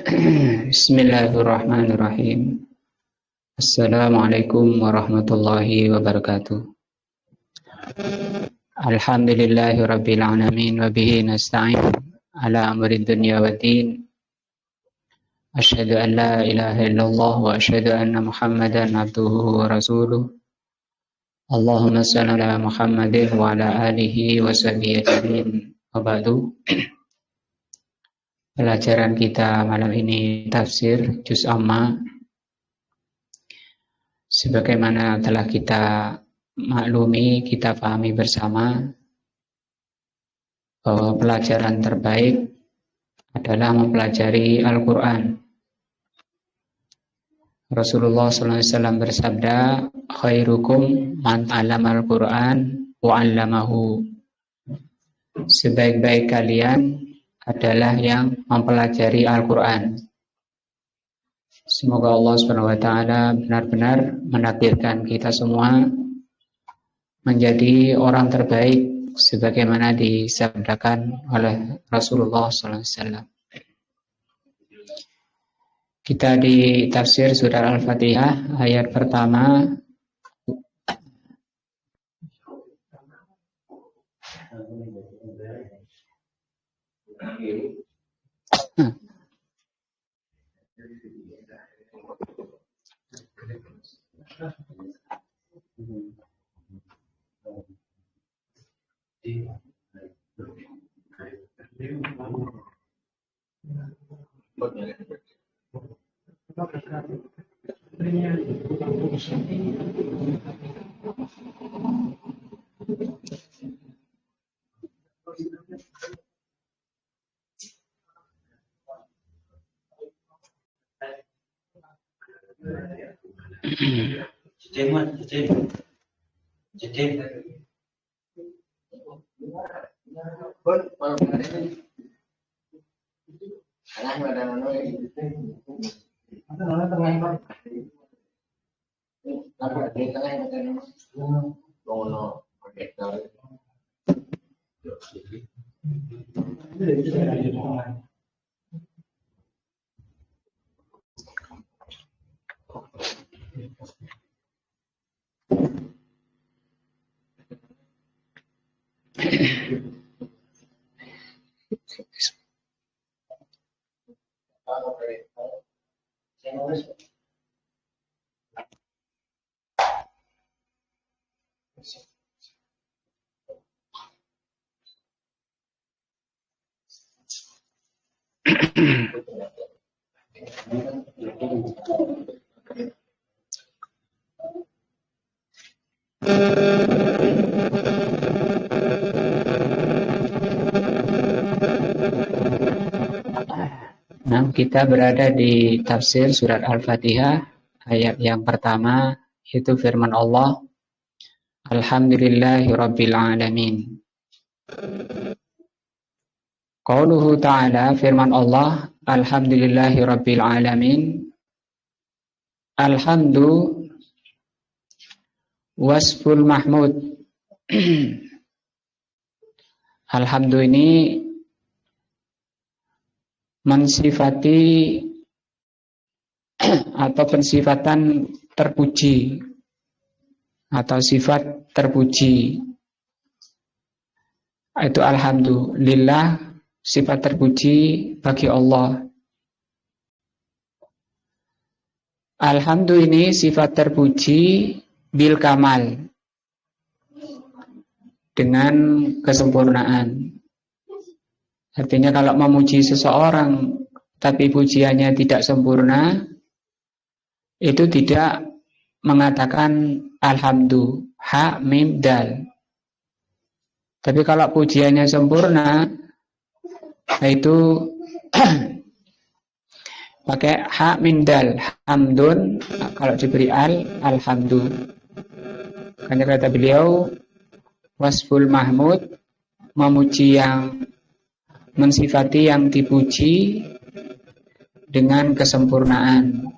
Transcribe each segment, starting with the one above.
Bismillahirrahmanirrahim. Assalamualaikum warahmatullahi wabarakatuh. Alhamdulillahi rabbil alamin wa bihi nasta'in ala amri dunya waddin. Asyhadu an la ilaha illallah wa asyhadu anna Muhammadan abduhu wa rasuluh. Allahumma shalli ala Muhammadin wa ala alihi wa sahbihi ajmain. Wa ba'du. Pelajaran kita malam ini tafsir juz amma. Sebagaimana telah kita maklumi, kita pahami bersama bahwa pelajaran terbaik adalah mempelajari Al-Quran. Rasulullah SAW bersabda, khairukum man ta'allama al-Quran wa 'allamahu. Sebaik-baik kalian adalah yang mempelajari Al-Quran. Semoga Allah SWT benar-benar menakdirkan kita semua menjadi orang terbaik sebagaimana disabdakan oleh Rasulullah SAW. Kita di tafsir surah Al-Fatihah ayat pertama. Nah, kita berada di tafsir surat Al-Fatihah ayat yang pertama, yaitu firman Allah, Alhamdulillahi rabbil alamin. Qauluhu ta'ala, firman Allah, Alhamdulillahi rabbil alamin. Alhamdu wasful mahmud. Alhamdu ini mensifati atau pensifatan terpuji atau sifat terpuji. Itu alhamdulillah, sifat terpuji bagi Allah. Alhamdu ini sifat terpuji bil kamal, dengan kesempurnaan. Artinya kalau memuji seseorang tapi pujiannya tidak sempurna, itu tidak mengatakan alhamdu, ha, mim, dal. Tapi kalau pujiannya sempurna, itu pakai ha, mim, dal. Hamdun, kalau diberi alhamdu. Karena kata beliau, wasful mahmud, memuji yang mensifati yang dipuji dengan kesempurnaan.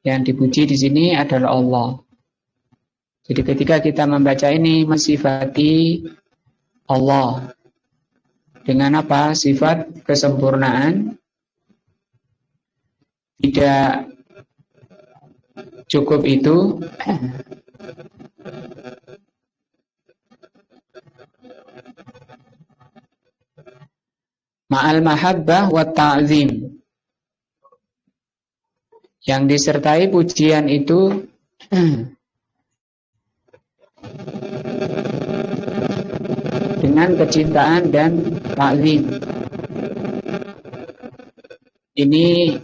Yang dipuji di sini adalah Allah. Jadi ketika kita membaca ini mensifati Allah dengan apa? Sifat kesempurnaan, tidak cukup itu, ma'al mahabbah wa ta'zim, yang disertai pujian itu dengan kecintaan dan ta'zim. Ini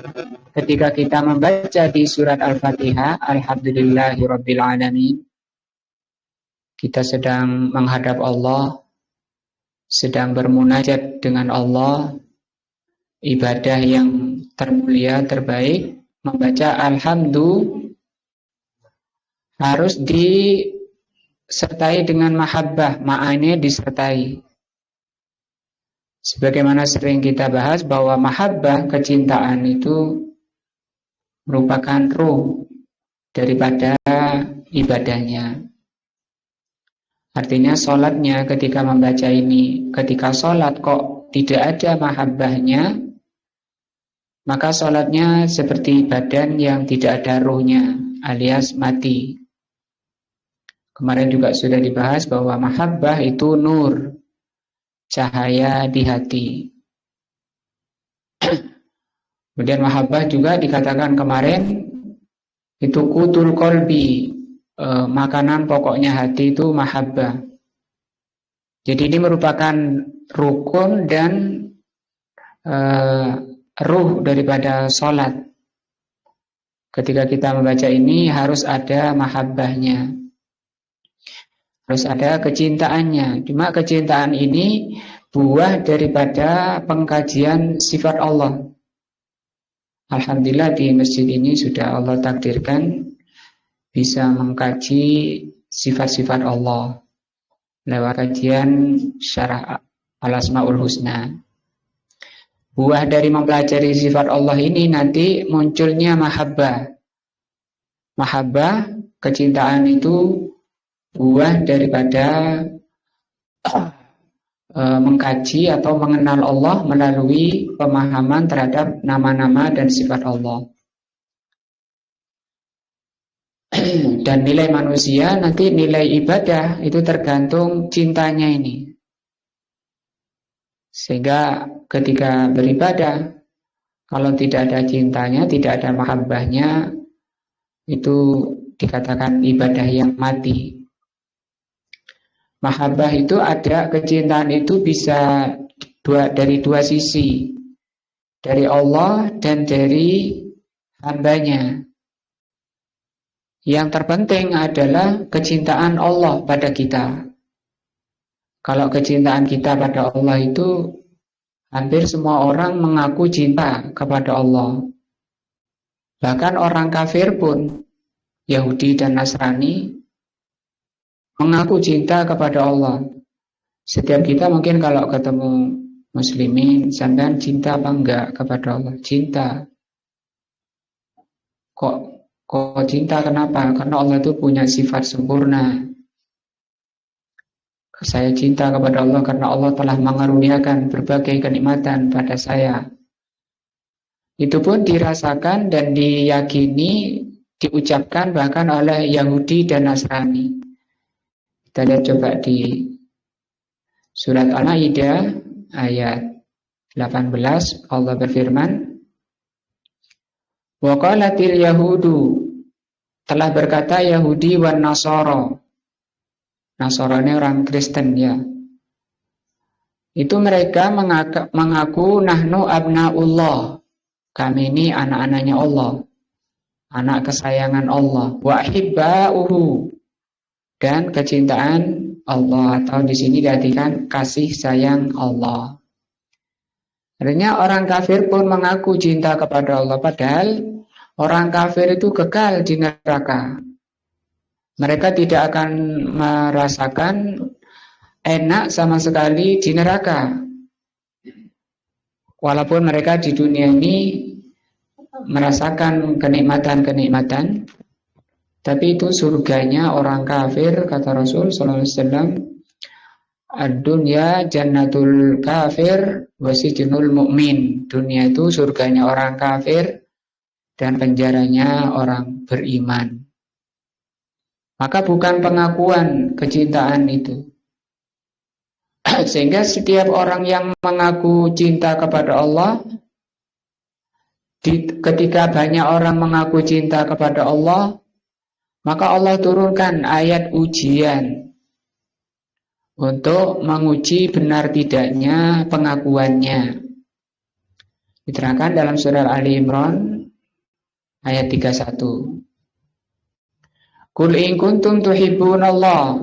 ketika kita membaca di surat Al-Fatihah, Alhamdulillahirabbil alamin, kita sedang menghadap Allah, sedang bermunajat dengan Allah, ibadah yang termulia, terbaik. Membaca alhamdulillah harus disertai dengan mahabbah, ma'anya disertai. Sebagaimana sering kita bahas bahwa mahabbah, kecintaan itu merupakan ruh daripada ibadahnya. Artinya sholatnya ketika membaca ini, ketika sholat kok tidak ada mahabbahnya, maka sholatnya seperti badan yang tidak ada ruhnya, alias mati. Kemarin juga sudah dibahas bahwa mahabbah itu nur, cahaya di hati. Kemudian mahabbah juga dikatakan kemarin itu qutul qalbi, makanan pokoknya hati itu mahabbah. Jadi ini merupakan rukun dan ruh daripada sholat. Ketika kita membaca ini harus ada mahabbahnya, harus ada kecintaannya. Cuma kecintaan ini buah daripada pengkajian sifat Allah. Alhamdulillah di masjid ini sudah Allah takdirkan bisa mengkaji sifat-sifat Allah lewat kajian syarah Al-Asmaul Husna. Buah dari mempelajari sifat Allah ini nanti munculnya mahabbah. Mahabbah, kecintaan itu buah daripada mengkaji atau mengenal Allah melalui pemahaman terhadap nama-nama dan sifat Allah. Dan nilai manusia, nanti nilai ibadah itu tergantung cintanya ini. Sehingga ketika beribadah, kalau tidak ada cintanya, tidak ada mahabbahnya, itu dikatakan ibadah yang mati. Mahabbah itu ada, kecintaan itu bisa dari dua sisi, dari Allah dan dari hambanya. Yang terpenting adalah kecintaan Allah pada kita. Kalau kecintaan kita pada Allah itu, hampir semua orang mengaku cinta kepada Allah. Bahkan orang kafir pun, Yahudi dan Nasrani, mengaku cinta kepada Allah. Setiap kita mungkin kalau ketemu muslimin, sampean cinta apa enggak kepada Allah? Cinta. Kok cinta kenapa? Karena Allah itu punya sifat sempurna. Saya cinta kepada Allah karena Allah telah mengaruniakan berbagai kenikmatan pada saya. Itu pun dirasakan dan diyakini, diucapkan bahkan oleh Yahudi dan Nasrani. Kita lihat coba di surat Al-Maidah ayat 18, Allah berfirman, wa qalatil yahudu, telah berkata Yahudi wan Nasara. Nasara ini orang Kristen ya. Itu mereka mengaku nahnu abnaullah. Kami ini anak-anaknya Allah. Anak kesayangan Allah. Wa hibba'uhu. Dan kecintaan Allah, atau di sini diartikan kasih sayang Allah. Artinya orang kafir pun mengaku cinta kepada Allah, padahal orang kafir itu kekal di neraka. Mereka tidak akan merasakan enak sama sekali di neraka. Walaupun mereka di dunia ini merasakan kenikmatan-kenikmatan, tapi itu surganya orang kafir, kata Rasul sallallahu alaihi wasallam, ad-dunya jannatul kafir wa sijnul mu'min. Dunia itu surganya orang kafir, dan penjaranya orang beriman. Maka bukan pengakuan kecintaan itu. Sehingga setiap orang yang mengaku cinta kepada Allah, ketika banyak orang mengaku cinta kepada Allah, maka Allah turunkan ayat ujian untuk menguji benar tidaknya pengakuannya. Diterangkan dalam surah Ali Imran ayat 31. Qul in kuntum tuhibbunallah.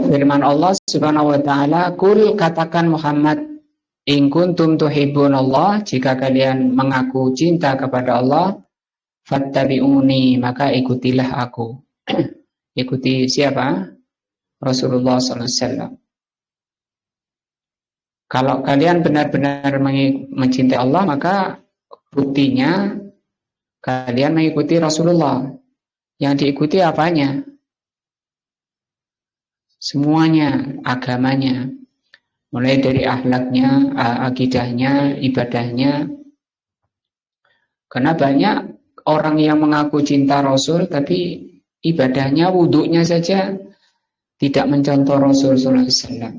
Firman Allah Subhanahu wa taala, "Qul," katakan Muhammad, "in kuntum tuhibbunallah," jika kalian mengaku cinta kepada Allah, fattabi'uni, maka ikutilah aku. Ikuti siapa? Rasulullah sallallahu alaihi wasallam. Kalau kalian benar-benar mencintai Allah, maka buktinya kalian mengikuti Rasulullah. Yang diikuti apanya? Semuanya, agamanya, mulai dari akhlaknya, akidahnya, ibadahnya. Karena banyak orang yang mengaku cinta Rasul, tapi ibadahnya, wudhunya saja tidak mencontoh Rasul sallallahu alaihi wasallam.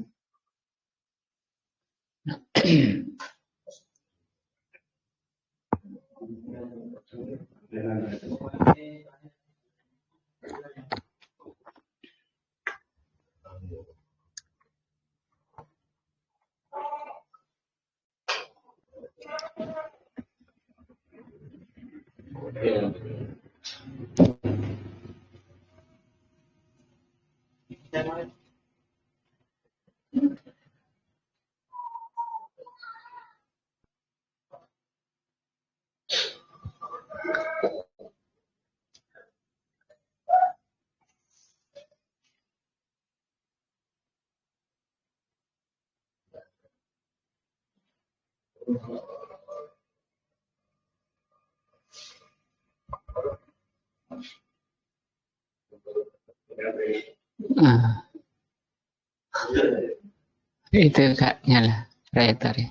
Itu gak nyala proyektornya.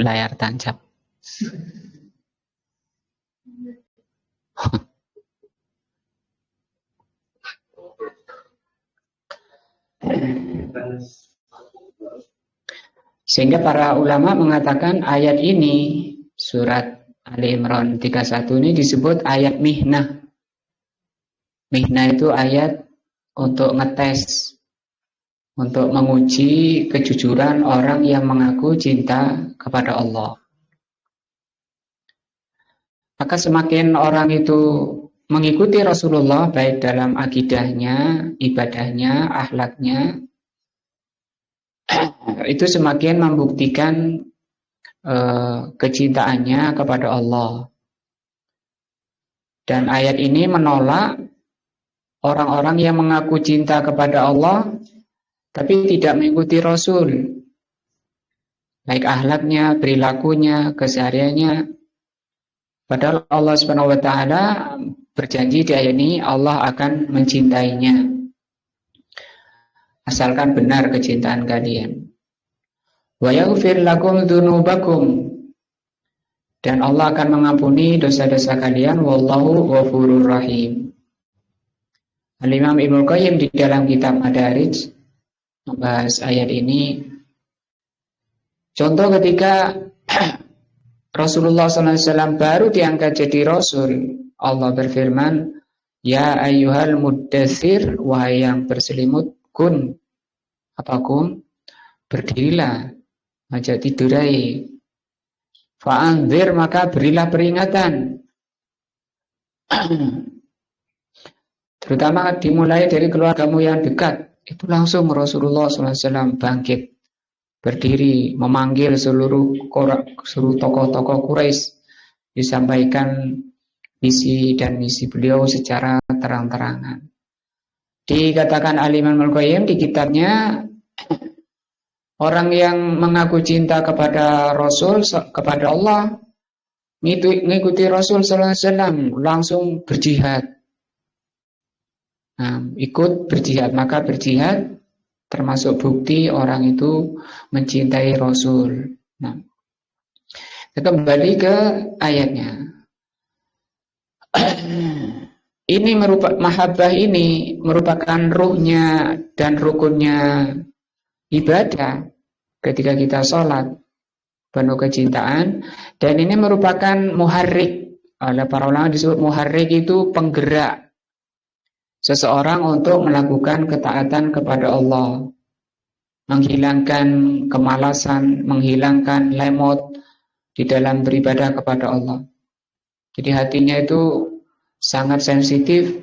Layar tancap. Sehingga para ulama mengatakan ayat ini, surat Ali Imran 31 ini disebut ayat mihnah. Mihnah itu ayat untuk ngetes, untuk menguji kejujuran orang yang mengaku cinta kepada Allah. Maka semakin orang itu mengikuti Rasulullah baik dalam akidahnya, ibadahnya, akhlaknya, itu semakin membuktikan kecintaannya kepada Allah. Dan ayat ini menolak orang-orang yang mengaku cinta kepada Allah tapi tidak mengikuti Rasul, baik akhlaknya, perilakunya, kesehariannya. Padahal Allah Subhanahu wa taala berjanji di ayat ini Allah akan mencintainya asalkan benar kecintaan kalian. Wa yaghfir lakum dzunubakum, dan Allah akan mengampuni dosa-dosa kalian, wallahu ghafurur rahim. Al-Imam Ibnu Qayyim di dalam kitab Madarij membahas ayat ini. Contoh ketika Rasulullah SAW baru diangkat jadi Rasul, Allah berfirman, ya ayyuhal muddatsir, wahai yang berselimut, kun, apakum, berdirilah, ajak tidurai, fa'anzir, maka berilah peringatan. Terutama dimulai dari keluargamu yang dekat. Itu langsung Rasulullah SAW bangkit, berdiri, memanggil seluruh tokoh-tokoh Quraisy, disampaikan visi dan misi beliau secara terang-terangan. Dikatakan Al-Imam Al-Qayyim di kitabnya, orang yang mengaku cinta kepada Rasul, kepada Allah, mengikuti Rasul SAW, langsung berjihad. Nah, ikut berjihad, maka berjihad termasuk bukti orang itu mencintai Rasul. Nah, kembali ke ayatnya. Ini mahabbah ini merupakan ruhnya dan rukunnya ibadah ketika kita sholat, penuh kecintaan, dan ini merupakan muharrik. Oleh para ulama disebut muharrik, itu penggerak seseorang untuk melakukan ketaatan kepada Allah, menghilangkan kemalasan, menghilangkan lemot di dalam beribadah kepada Allah. Jadi hatinya itu sangat sensitif,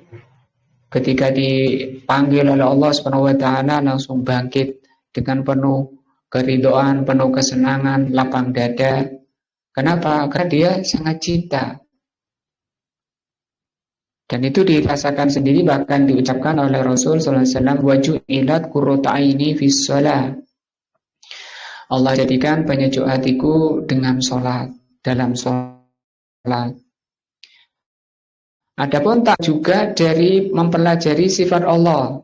ketika dipanggil oleh Allah Subhanahu wa taala langsung bangkit dengan penuh keridhaan, penuh kesenangan, lapang dada. Kenapa? Karena dia sangat cinta. Dan itu dirasakan sendiri, bahkan diucapkan oleh Rasul sallallahu alaihi wasallam, wa ju'ilat qurratu aini fis shalah. Allah jadikan penyejuk hatiku dengan salat, dalam salat. Adapun tak juga dari mempelajari sifat Allah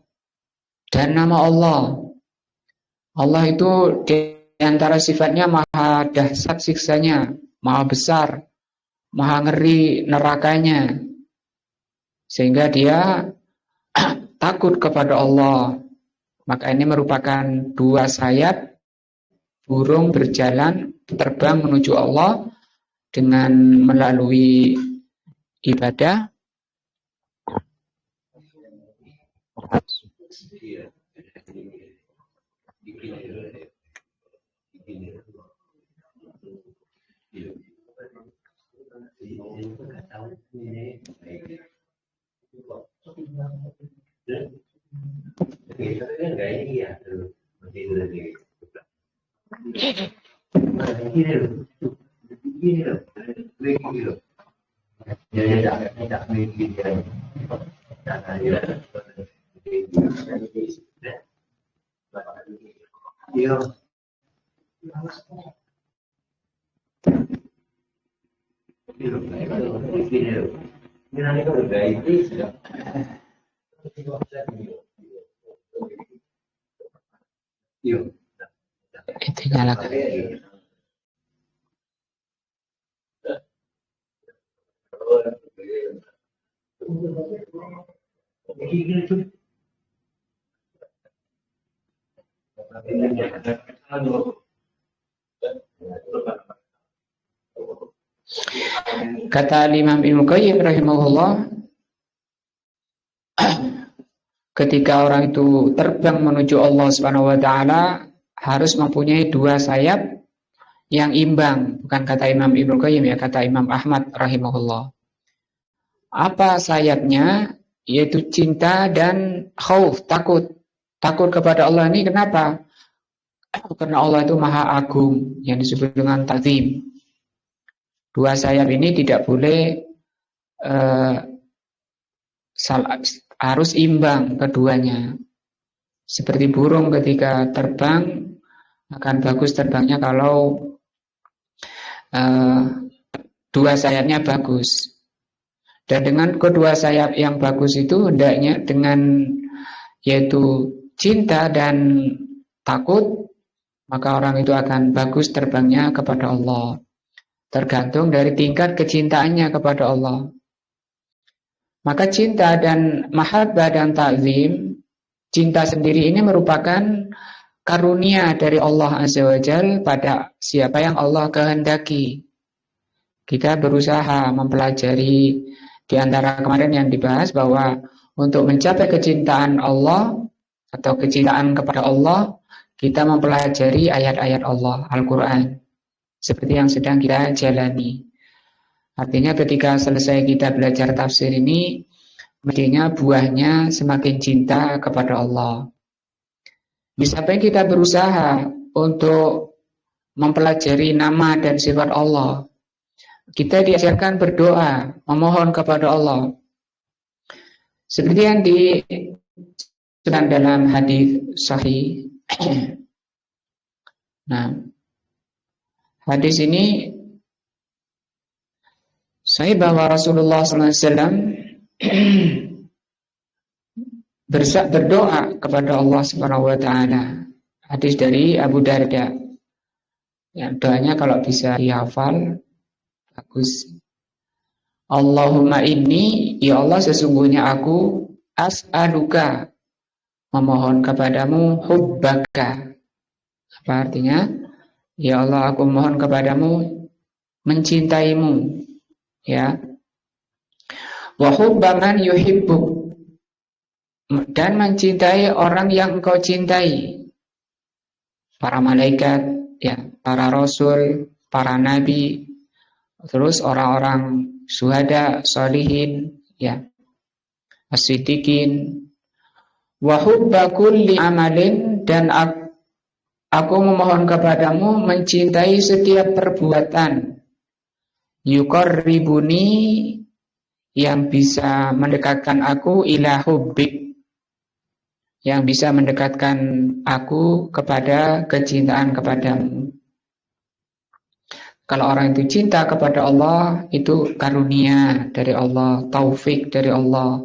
dan nama Allah. Allah itu di antara sifatnya maha dahsyat siksanya, maha besar, maha ngeri nerakanya, sehingga dia takut kepada Allah. Maka ini merupakan dua sayap burung berjalan terbang menuju Allah dengan melalui ibadah. Itu nyalakan. Kata Imam Ibnu Qayyim rahimahullah, ketika orang itu terbang menuju Allah Subhanahu wa taala harus mempunyai dua sayap yang imbang. Bukan kata Imam Ibnu Qayyim, ya, kata Imam Ahmad rahimahullah. Apa sayapnya? Yaitu cinta dan khauf, takut. Takut kepada Allah ini kenapa? Karena Allah itu maha agung, yang disebut dengan ta'zim. Dua sayap ini tidak boleh harus imbang keduanya. Seperti burung ketika terbang, akan bagus terbangnya kalau dua sayapnya bagus. Dan dengan kedua sayap yang bagus itu hendaknya dengan yaitu cinta dan takut, maka orang itu akan bagus terbangnya kepada Allah. Tergantung dari tingkat kecintaannya kepada Allah. Maka cinta dan mahabbah dan ta'zim, cinta sendiri ini merupakan karunia dari Allah Azza wa Jalla pada siapa yang Allah kehendaki. Kita berusaha mempelajari di antara kemarin yang dibahas bahwa untuk mencapai kecintaan Allah atau kecintaan kepada Allah, kita mempelajari ayat-ayat Allah, Al-Quran, seperti yang sedang kita jalani. Artinya ketika selesai kita belajar tafsir ini, mestinya buahnya semakin cinta kepada Allah. Di samping kita berusaha untuk mempelajari nama dan sifat Allah, kita diajarkan berdoa, memohon kepada Allah. Seperti yang disebutkan dalam hadis sahih. Nah, hadis ini sahih bahwa Rasulullah SAW berdoa kepada Allah Subhanahu wa taala. Hadis dari Abu Darda. Ya, doanya kalau bisa dihafal bagus. Allahumma inni, ya Allah sesungguhnya aku as'aluka, memohon kepadamu, hubbaka. Apa artinya? Ya Allah, aku mohon kepadamu mencintaimu, ya. Wa hubba man yuhibbuk, dan mencintai orang yang engkau cintai. Para malaikat, ya, para rasul, para nabi, terus orang-orang syuhada, sholihin, ya, as-siddiqin. Wa hubba kulli amalin, dan aku memohon kepadamu mencintai setiap perbuatan yuqarribuni, yang bisa mendekatkan aku ila hubbik, yang bisa mendekatkan aku kepada kecintaan kepadamu. Kalau orang itu cinta kepada Allah, itu karunia dari Allah, taufik dari Allah.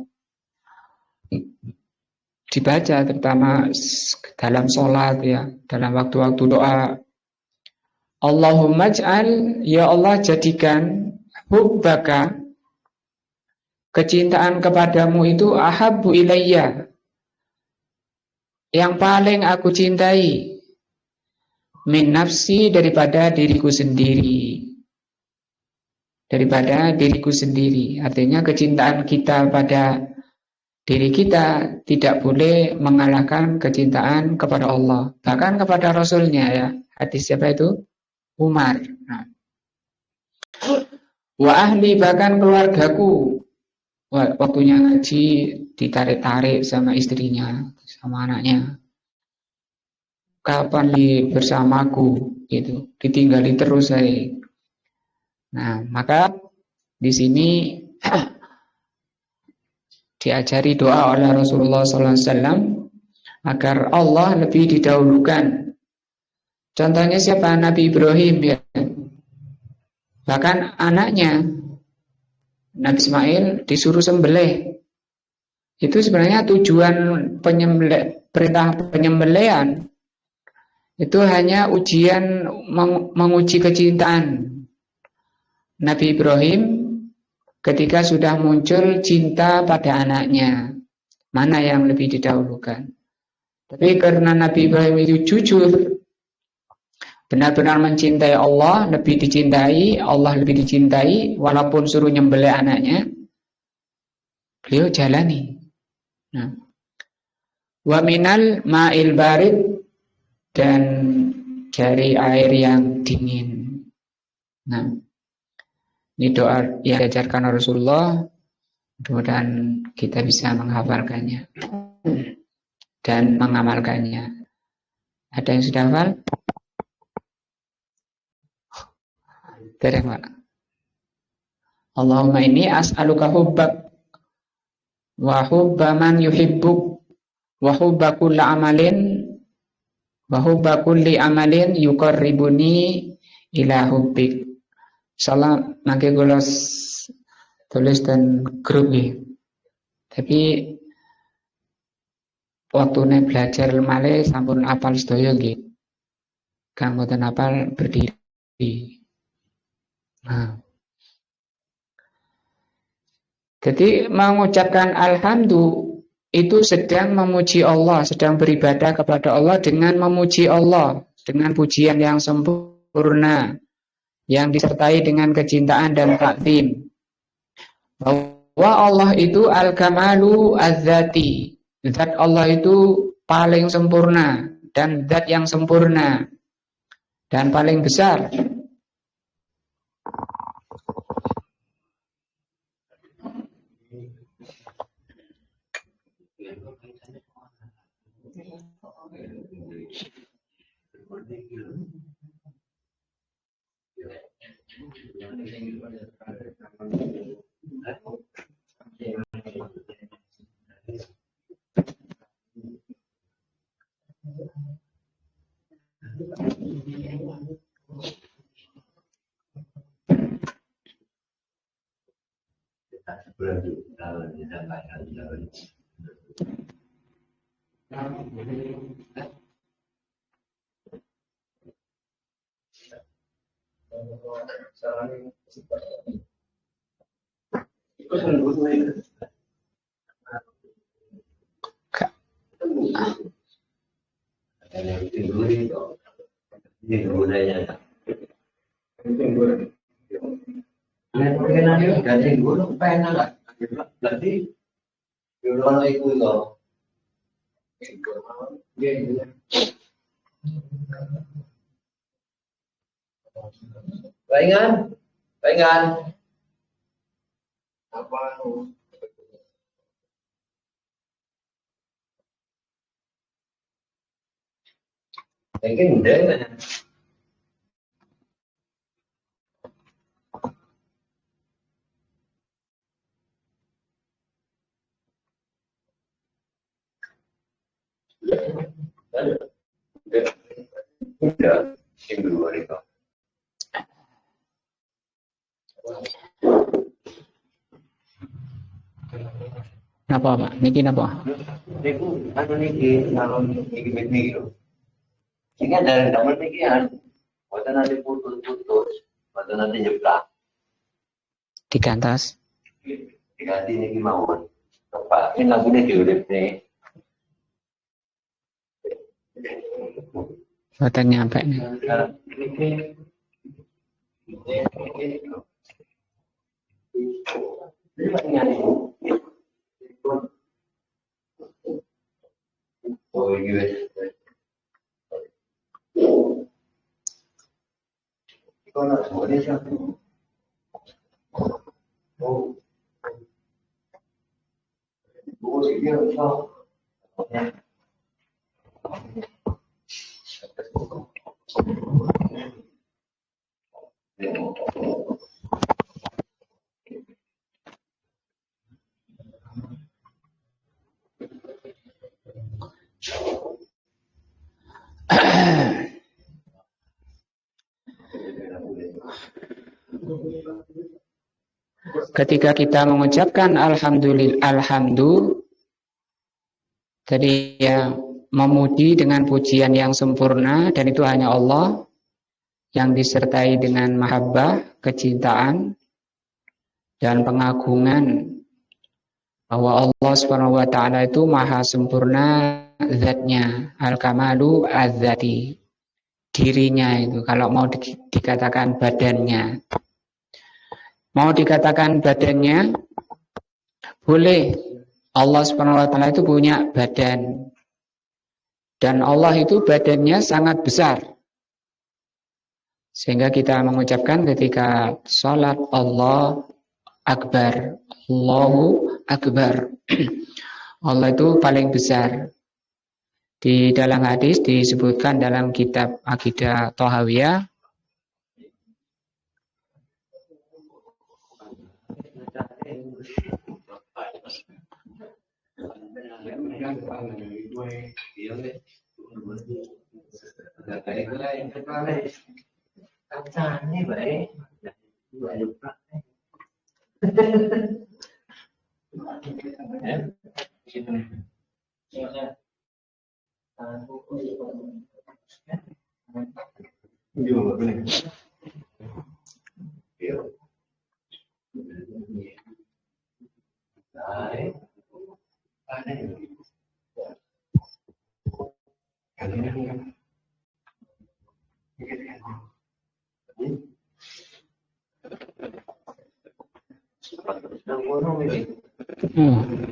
Dibaca terutama dalam sholat, ya, dalam waktu-waktu doa. Allahumma ij'al, ya Allah jadikan hubbaka, kecintaan kepadamu itu ahabbu ilayya, yang paling aku cintai, min nafsi, daripada diriku sendiri. Daripada diriku sendiri. Artinya kecintaan kita pada diri kita tidak boleh mengalahkan kecintaan kepada Allah. Bahkan kepada Rasulnya, ya. Hadis siapa itu? Umar. Nah. Wa ahli, bahkan keluargaku. Waktunya ngaji ditarik-tarik sama istrinya, sama anaknya. Kapan bersamaku, gitu, ditinggali terus saya. Nah, maka di sini diajari doa oleh Rasulullah SAW agar Allah lebih didahulukan. Contohnya siapa? Nabi Ibrahim, ya. Bahkan anaknya Nabi Ismail disuruh sembelih. Itu sebenarnya tujuan perintah penyembelihan itu hanya ujian, menguji kecintaan Nabi Ibrahim ketika sudah muncul cinta pada anaknya. Mana yang lebih didahulukan? Tapi karena Nabi Ibrahim itu jujur, benar-benar mencintai Allah, lebih dicintai, Allah lebih dicintai, walaupun suruh nyembelih anaknya, beliau jalani. Nah, wa minal ma'il barid, dan dari air yang dingin. Nah, ini doa yang diajarkan Rasulullah Mudah-mudahan kita bisa menghafalkannya dan mengamalkannya. Ada yang sudah hafal? Terima. Allahumma inni as'aluka hubbak wa hubba man yuhibbuk wa hubba kulli amalin yuqarribuni ila hubbik. Insyaallah mangke kula tulis dan grup ya. Tapi waktune belajar malih sampun apal sedaya nggih. Kang mboten apal berdiri. Nah. Jadi mengucapkan alhamdulillah itu sedang memuji Allah, sedang beribadah kepada Allah dengan memuji Allah, dengan pujian yang sempurna, yang disertai dengan kecintaan dan takzim. Bahwa Allah itu al-kamalu az-zati. Zat Allah itu paling sempurna dan zat yang sempurna dan paling besar. Palingan. Apa? Mungkin deh. Udah, minggu hari kok. Napa Pak? Niki napa? Niku anu niki salon niki lho. Sehingga dari damel niki boten nanti putus-putus, boten nanti nyeblak. Digantos. Diganti niki mawon. Pak, ini lagune diuripne. Boten nyampe nih. Oh iya. Kalau semuanya siapa? Oh. Oh iya, so. Ketika kita mengucapkan alhamdulillah, jadi ya memuji dengan pujian yang sempurna, dan itu hanya Allah yang disertai dengan mahabbah, kecintaan dan pengagungan bahwa Allah Subhanahu wa taala itu maha sempurna zatnya, al-kamalu az-zati. Dirinya itu, kalau mau dikatakan badannya. Mau dikatakan badannya boleh. Allah Subhanahu wa taala itu punya badan. Dan Allah itu badannya sangat besar. Sehingga kita mengucapkan ketika salat Allah Akbar, Allahu akbar. Allah itu paling besar. Di dalam hadis disebutkan dalam kitab Aqidah Thahawiyah,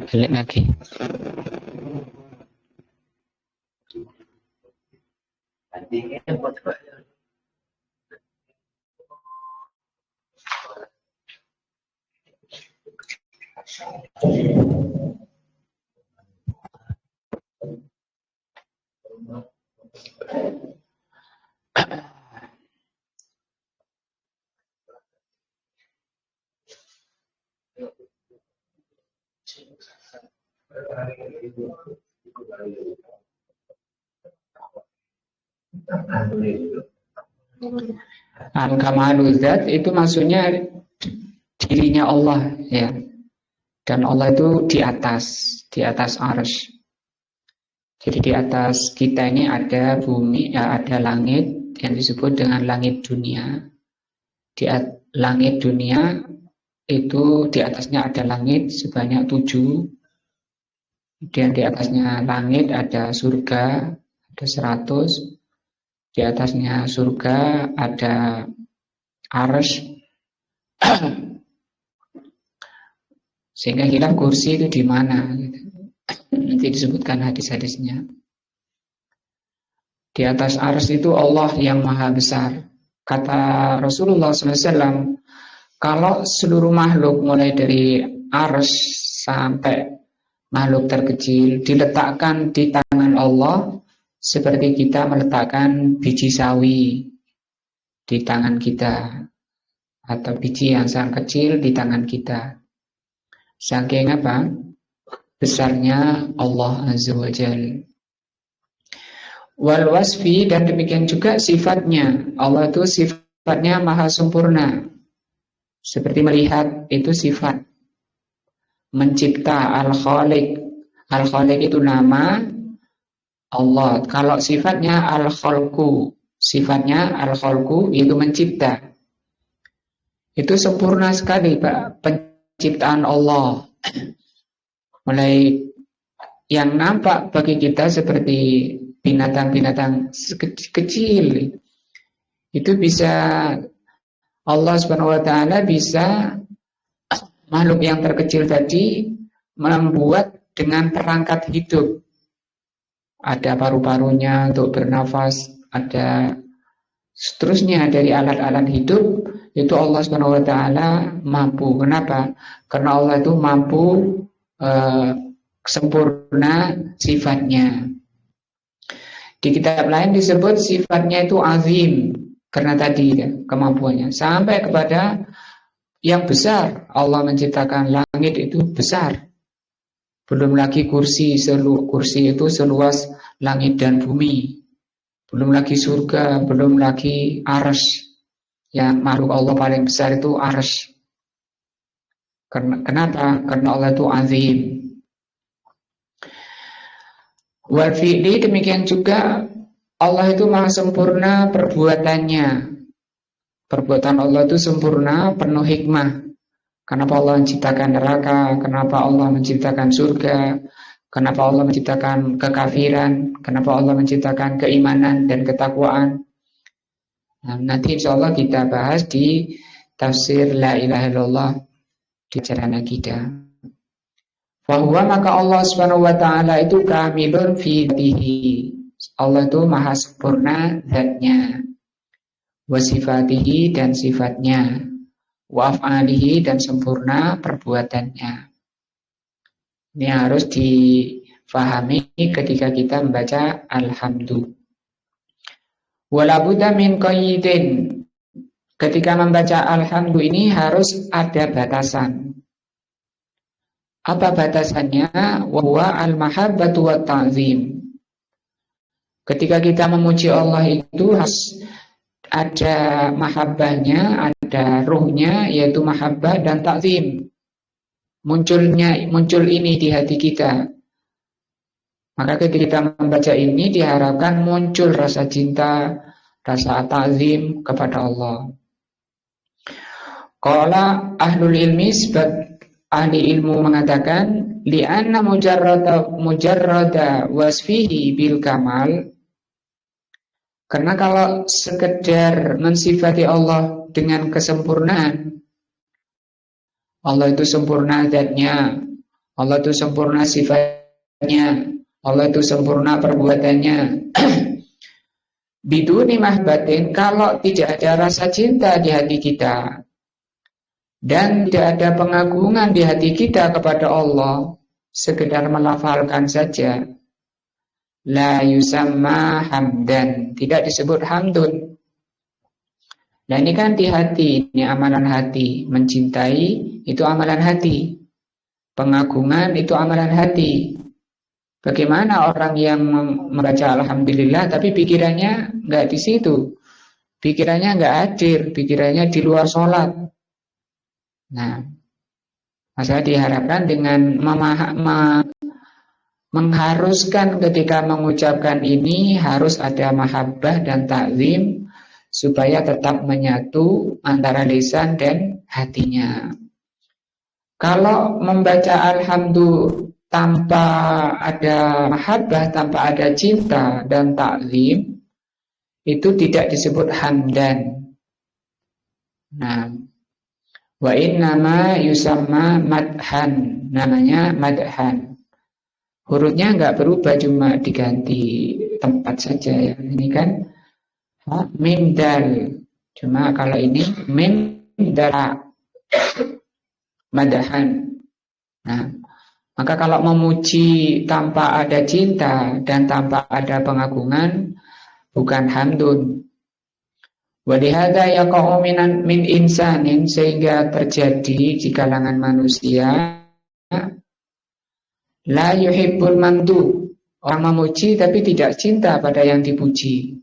balik lagi. Al-Kamalu Dzat itu maksudnya dirinya Allah, ya. Dan Allah itu di atas arsy. Jadi di atas kita ini ada bumi, ya, ada langit yang disebut dengan langit dunia. Di langit dunia itu di atasnya ada langit sebanyak 7. Kemudian di atasnya langit ada surga, ada 100. Di atasnya surga ada arsy. Sehingga kita kursi itu di mana? Nanti disebutkan hadis-hadisnya. Di atas arsy itu Allah yang maha besar. Kata Rasulullah SAW, kalau seluruh makhluk mulai dari arsy sampai makhluk terkecil diletakkan di tangan Allah, seperti kita meletakkan biji sawi di tangan kita, atau biji yang sangat kecil di tangan kita. Saking apa? Besarnya Allah Azza wa Jalla. Wal wasfi, dan demikian juga sifatnya. Allah itu sifatnya maha sempurna. Seperti melihat itu sifat. Mencipta, Al-Khaliq. Al-Khaliq itu nama Allah. Kalau sifatnya Al-Khalqu, sifatnya Al-Khalqu itu mencipta. Itu sempurna sekali, Pak, penciptaan Allah. Mulai yang nampak bagi kita seperti binatang-binatang kecil, itu bisa Allah Subhanahu wa taala bisa makhluk yang terkecil tadi membuat dengan perangkat hidup. Ada paru-parunya untuk bernafas, ada seterusnya dari alat-alat hidup, itu Allah Subhanahu wa taala mampu. Kenapa? Karena Allah itu mampu sempurna sifatnya. Di kitab lain disebut sifatnya itu azim, karena tadi ya, kemampuannya sampai kepada yang besar. Allah menciptakan langit itu besar. Belum lagi kursi itu seluas langit dan bumi. Belum lagi surga, belum lagi arsy. Yang makhluk Allah paling besar itu arsy. Kenapa? Karena Allah itu azim. Wal fi'li, demikian juga Allah itu maha sempurna perbuatannya. Perbuatan Allah itu sempurna, penuh hikmah. Kenapa Allah menciptakan neraka? Kenapa Allah menciptakan surga? Kenapa Allah menciptakan kekafiran? Kenapa Allah menciptakan keimanan dan ketakwaan? Nah, nanti insya Allah kita bahas di tafsir La ilaha illallah di acara kita. Fahuwa, maka Allah Subhanahu wa taala itu kamilun fi dzatihi. Allah itu maha sempurna zatnya. Wa sifatihi, dan sifatnya. Wa af'alihi, dan sempurna perbuatannya. Ini harus difahami ketika kita membaca alhamdu. Wala budda min qayyidin. Ketika membaca alhamdu ini harus ada batasan. Apa batasannya? Wa huwa al-mahabbatu wa ta'zim. Ketika kita memuji Allah itu harus ada mahabbahnya, ada ruhnya, yaitu mahabbah dan ta'zim. Muncul ini di hati kita. Maka ketika kita membaca ini diharapkan muncul rasa cinta, rasa ta'zim kepada Allah. Qala ahlul ilmi, sebab ahli ilmu mengatakan li'anna mujarrada wasfihi bil kamal, karena kalau sekedar mensifati Allah dengan kesempurnaan, Allah itu sempurna zatnya, Allah itu sempurna sifatnya, Allah itu sempurna perbuatannya. Biduni mahbatin, kalau tidak ada rasa cinta di hati kita dan tidak ada pengagungan di hati kita kepada Allah, sekedar melafalkan saja, la yusamma hamdan, tidak disebut hamdun. Nah ini kan di hati, ini amalan hati. Mencintai itu amalan hati, pengagungan itu amalan hati. Bagaimana orang yang membaca alhamdulillah tapi pikirannya nggak di situ, pikirannya nggak hadir, pikirannya di luar sholat. Nah, masa diharapkan dengan mengharuskan ketika mengucapkan ini harus ada mahabbah dan ta'zim supaya tetap menyatu antara lisan dan hatinya. Kalau membaca alhamdulillah tanpa ada mahabbah, tanpa ada cinta dan ta'zim, itu tidak disebut hamdan. Nah, wa innama yusamma madhan, namanya madhan. Hurufnya enggak berubah, cuma diganti tempat saja ya. Ini kan mim dal. Cuma kalau ini mim dal madhan. Nah, maka kalau memuji tanpa ada cinta dan tanpa ada pengagungan bukan hamdun. Wa lihadza yaqa'u min insanin, sehingga terjadi di kalangan manusia la yuhibbul mandu, orang memuji tapi tidak cinta pada yang dipuji.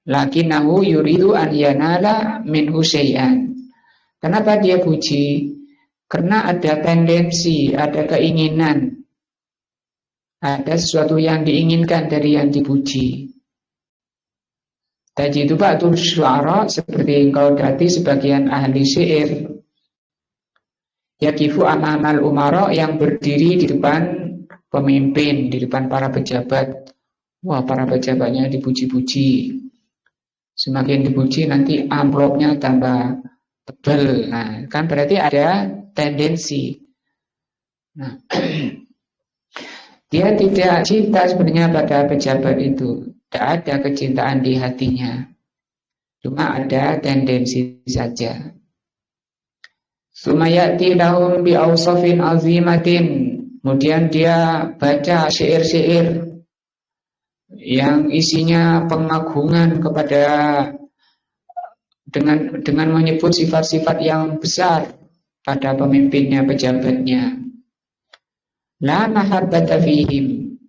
Lakinnahu yuridu an yanala minhu syai'an. Kenapa dia puji? Karena ada tendensi, ada keinginan, ada sesuatu yang diinginkan dari yang dipuji. Tadi itu ba'dul syu'ara, seperti engkau dati sebagian ahli syair, yakifu amamal umara, yang berdiri di depan pemimpin, di depan para pejabat. Wah, para pejabatnya dipuji-puji. Semakin dipuji nanti amplopnya tambah tebal. Nah, kan berarti ada tendensi. Nah, dia tidak cinta sebenarnya pada pejabat itu. Tidak ada kecintaan di hatinya. Cuma ada tendensi saja. Sumayati lahum bi awsafin azimatin. Kemudian dia baca syair-syair yang isinya pengagungan kepada dengan menyebut sifat-sifat yang besar pada pemimpinnya, pejabatnya. La mahabbata fihim,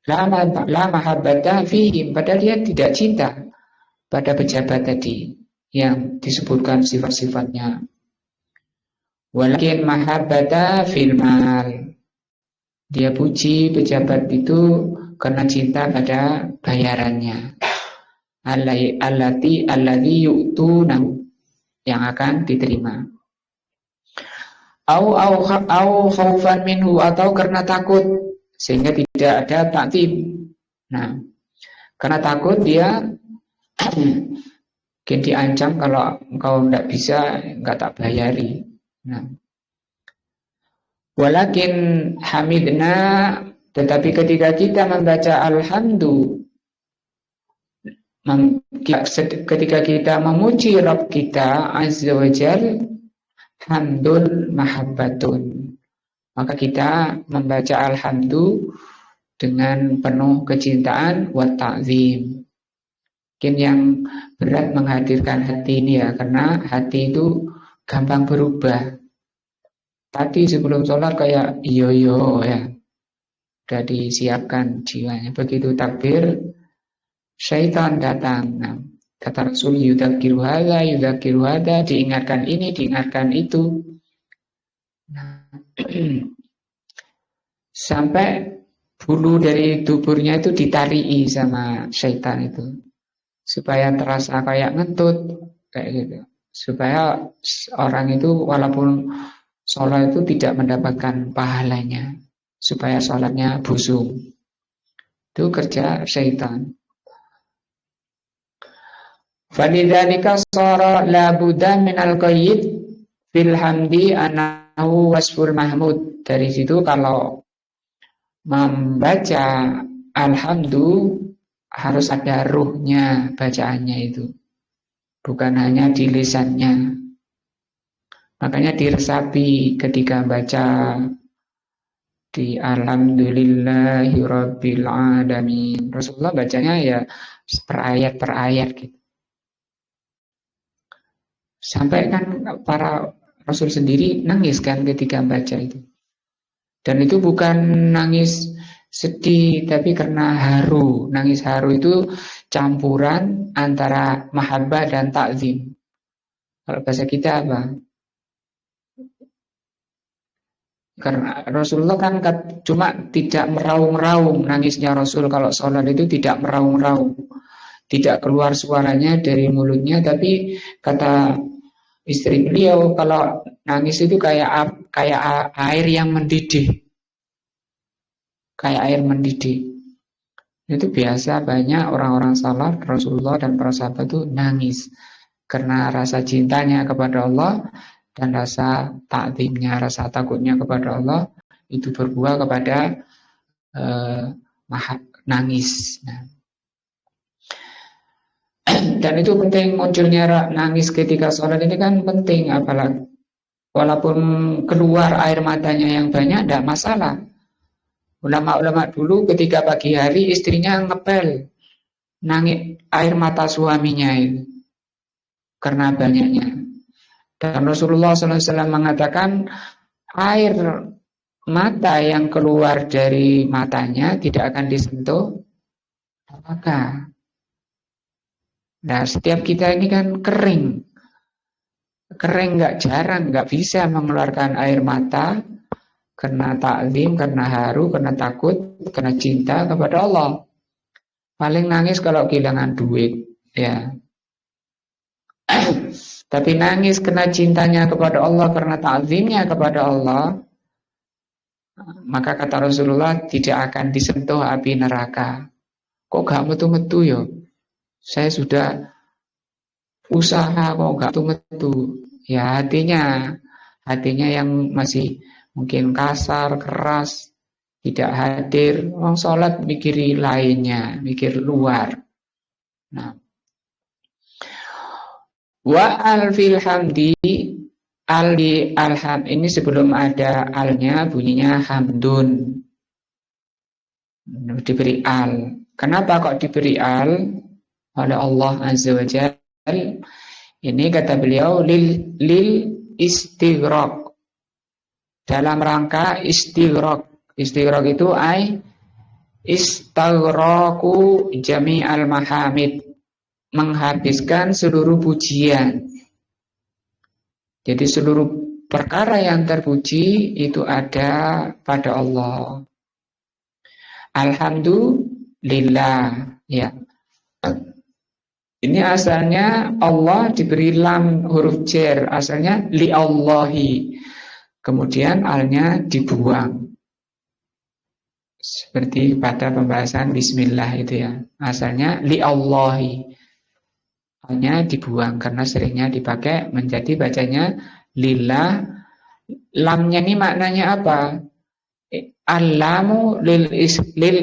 la mahabbata fihim, padahal dia tidak cinta pada pejabat tadi yang disebutkan sifat-sifatnya. Walakin mahabbata fil mal, dia puji pejabat itu karena cinta pada bayarannya. Alladzi yu'tunahu, yang akan diterima. Au khaufan minhu, atau karena takut sehingga tidak ada ta'zim. Nah, karena takut dia mungkin diancam, kalau engkau tidak bisa enggak tak bayari. Nah, walakin hamidna, tetapi ketika kita membaca alhamdu, ketika kita memuji Rabb kita azza wa jal, hamdul mahabbatun, Maka kita membaca alhamdu dengan penuh kecintaan wa ta'zim. Mungkin yang berat menghadirkan hati ini ya, karena hati itu gampang berubah. Tadi sebelum sholat kayak iyo ya, sudah disiapkan jiwanya. Begitu takbir, syaitan datang. Nah, kata Rasul, yudzakiru hadza, diingatkan ini, diingatkan itu. Nah, sampai bulu dari tuburnya itu ditarii sama syaitan itu, supaya terasa kayak ngentut, kayak gitu. Supaya orang itu walaupun sholat itu tidak mendapatkan pahalanya, supaya sholatnya busuk. Itu kerja syaitan. Falidzalika shara la budda minal qayyid fil hamdi anahu wasful mahmud. Dari situ kalau membaca alhamdu harus ada ruhnya bacaannya itu, bukan hanya di lisannya. Makanya diresapi ketika baca di alhamdulillahi rabbil alamin. Rasulullah bacanya ya per ayat gitu. Sampai kan para Rasul sendiri nangis kan ketika baca itu. Dan itu bukan nangis sedih, tapi karena haru. Nangis haru itu campuran antara mahabbah dan ta'zim. Kalau bahasa kita apa? Karena Rasulullah kan cuma tidak meraung-raung. Nangisnya Rasul kalau sholat itu tidak meraung-raung, tidak keluar suaranya dari mulutnya, tapi kata istri beliau kalau nangis itu kayak air yang mendidih, kayak air mendidih. Itu biasa banyak orang-orang salaf Rasulullah dan para sahabat itu nangis karena rasa cintanya kepada Allah dan rasa takzimnya, rasa takutnya kepada Allah itu berbuah kepada nangis. Nah. Dan itu penting, munculnya nangis ketika sholat ini kan penting, apalagi walaupun keluar air matanya yang banyak tidak masalah. Ulama-ulama dulu ketika pagi hari istrinya ngepel nangis air mata suaminya itu karena banyaknya. Dan Rasulullah SAW mengatakan air mata yang keluar dari matanya tidak akan disentuh neraka. Nah, setiap kita ini kan kering jarang, nggak bisa mengeluarkan air mata karena takzim, karena haru, karena takut, karena cinta kepada Allah. Paling nangis kalau kehilangan duit, ya. Tapi nangis karena cintanya kepada Allah, karena takzimnya kepada Allah, maka kata Rasulullah tidak akan disentuh api neraka. Kok gak metu-metu ya? Saya sudah usaha kok gak metu-metu. Ya hatinya yang masih mungkin kasar, keras, tidak hadir. Orang sholat mikiri lainnya, mikir luar. Nah, wa al fil hamdi al di alham ini sebelum ada alnya bunyinya hamdun, diberi al. Kenapa kok diberi al oleh Allah Azza wa Jalla? Ini kata beliau lil istighraq, dalam rangka istighraq. Istighraq itu istaghraqu jami'al mahamid, menghabiskan seluruh pujian. Jadi seluruh perkara yang terpuji itu ada pada Allah. Alhamdulillah, ya. Ini asalnya Allah diberi lam huruf jar, asalnya li Allahi. Kemudian alnya dibuang. Seperti pada pembahasan bismillah itu ya. Asalnya li Allahi. Alnya dibuang karena seringnya dipakai menjadi bacanya lillah. Lamnya ini maknanya apa? Al-lamu lil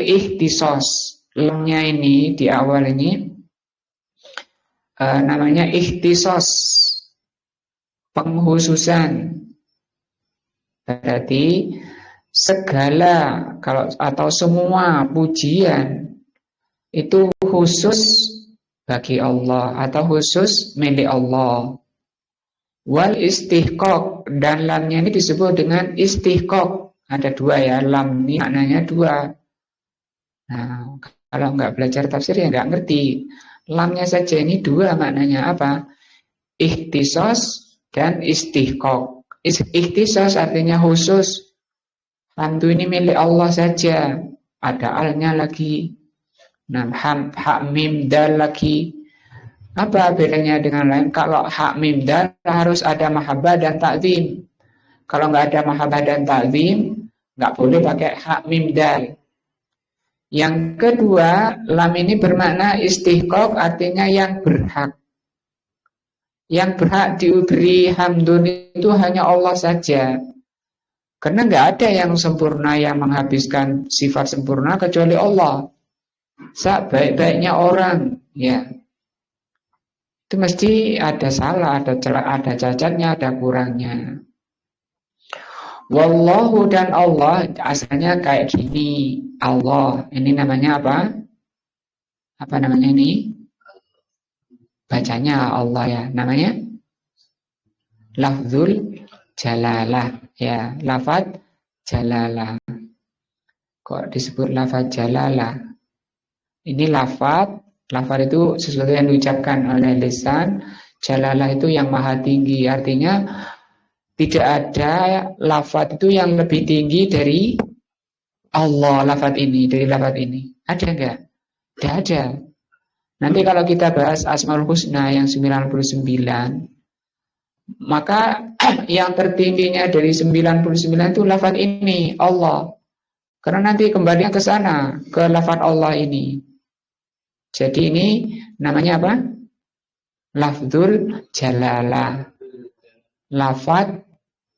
ihtisos. Lamnya ini di awal ini namanya ikhtisos, penghususan. Berarti segala kalau atau semua pujian itu khusus bagi Allah atau khusus milik Allah. Wal istihqaq, dan lamnya ini disebut dengan istihqaq. Ada dua ya, lam ini maknanya dua. Nah, kalau nggak belajar tafsir ya nggak ngerti. Lamnya saja ini dua maknanya apa? Ikhtisos dan istihqaq. Ikhtisos artinya khusus. Lam itu ini milik Allah saja. Ada alnya lagi. Nah, hak mim dal lagi. Apa bedanya dengan lain? Kalau hak mim dal harus ada mahabbah dan ta'zim. Kalau nggak ada mahabbah dan ta'zim, nggak boleh pakai hak mim dal. Yang kedua, lam ini bermakna istihqaq, artinya yang berhak. Yang berhak diberi hamdun itu hanya Allah saja. Karena nggak ada yang sempurna, yang menghabiskan sifat sempurna kecuali Allah. Sebaik-baiknya orang, ya. Itu mesti ada salah, ada celah, ada cacatnya, ada kurangnya. Wallahu, dan Allah asalnya kayak gini. Allah, ini namanya apa? Apa namanya ini? Bacanya Allah ya. Namanya lafzul jalalah ya. Lafaz jalalah. Kok disebut lafaz jalalah? Ini lafaz. Lafaz itu sesuatu yang diucapkan oleh lisan. Jalalah itu yang maha tinggi. Artinya tidak ada lafaz itu yang lebih tinggi dari Allah, lafaz ini, dari lafaz ini. Ada enggak? Tidak ada. Nanti kalau kita bahas Asmaul Husna yang 99, maka yang tertingginya dari 99 itu lafaz ini, Allah. Karena nanti kembali ke sana, ke lafaz Allah ini. Jadi ini namanya apa? Lafzul jalalah. Lafaz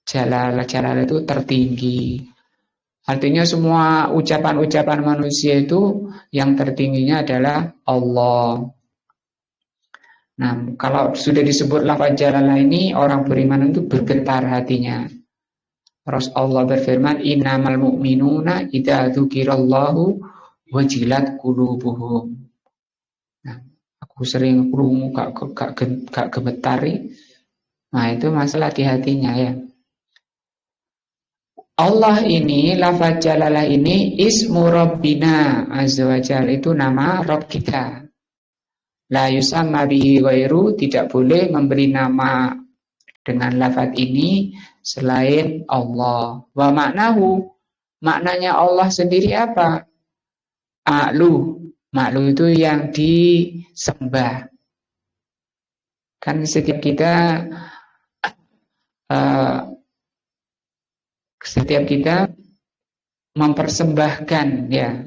jalalah. Jalalah itu tertinggi. Artinya semua ucapan-ucapan manusia itu yang tertingginya adalah Allah. Nah, kalau sudah disebut lafaz jalalah ini, orang beriman itu bergetar hatinya. Rasulullah berfirman, innamal mu'minuna idza dzukirallahu wajilat qulubuhum. Nah, aku sering krungu gak gemetar. Nah, itu masalah di hatinya ya. Allah ini, lafaz jalalah ini, ismu Rabbina azza wa jalla, itu nama Rabb kita. La yusamma bihi ghairu, tidak boleh memberi nama dengan lafaz ini selain Allah. Wa maknahu, maknanya Allah sendiri apa? A'lu. Ma'lu itu yang disembah. Kan setiap kita mempersembahkan ya,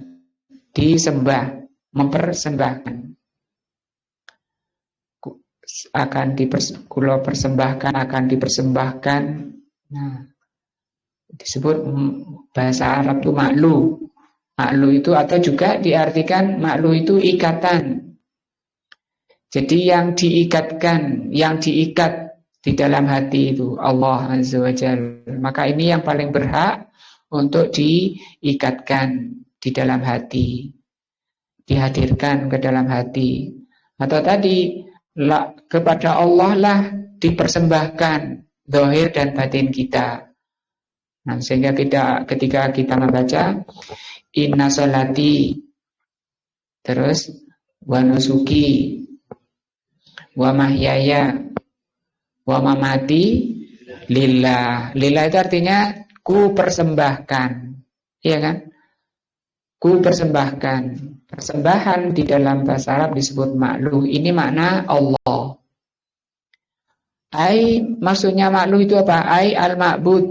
disembah, mempersembahkan, akan dipersembahkan. Nah, disebut bahasa Arab itu ma'lu. Ma'lu itu atau juga diartikan ma'lu itu ikatan. Jadi yang diikatkan, yang diikat di dalam hati itu Allah azza wa jalla. Maka ini yang paling berhak untuk diikatkan di dalam hati, dihadirkan ke dalam hati. Atau tadi kepada Allah lah dipersembahkan zahir dan batin kita. Nah, sehingga ketika kita membaca inna salati, terus wa nusuki wa mahyaya wa mamati lillah. Lillah itu artinya ku persembahkan. Iya kan? Ku persembahkan. Persembahan di dalam bahasa Arab disebut ma'lu. Ini makna Allah. Maksudnya ma'lu itu apa? Al-ma'bud.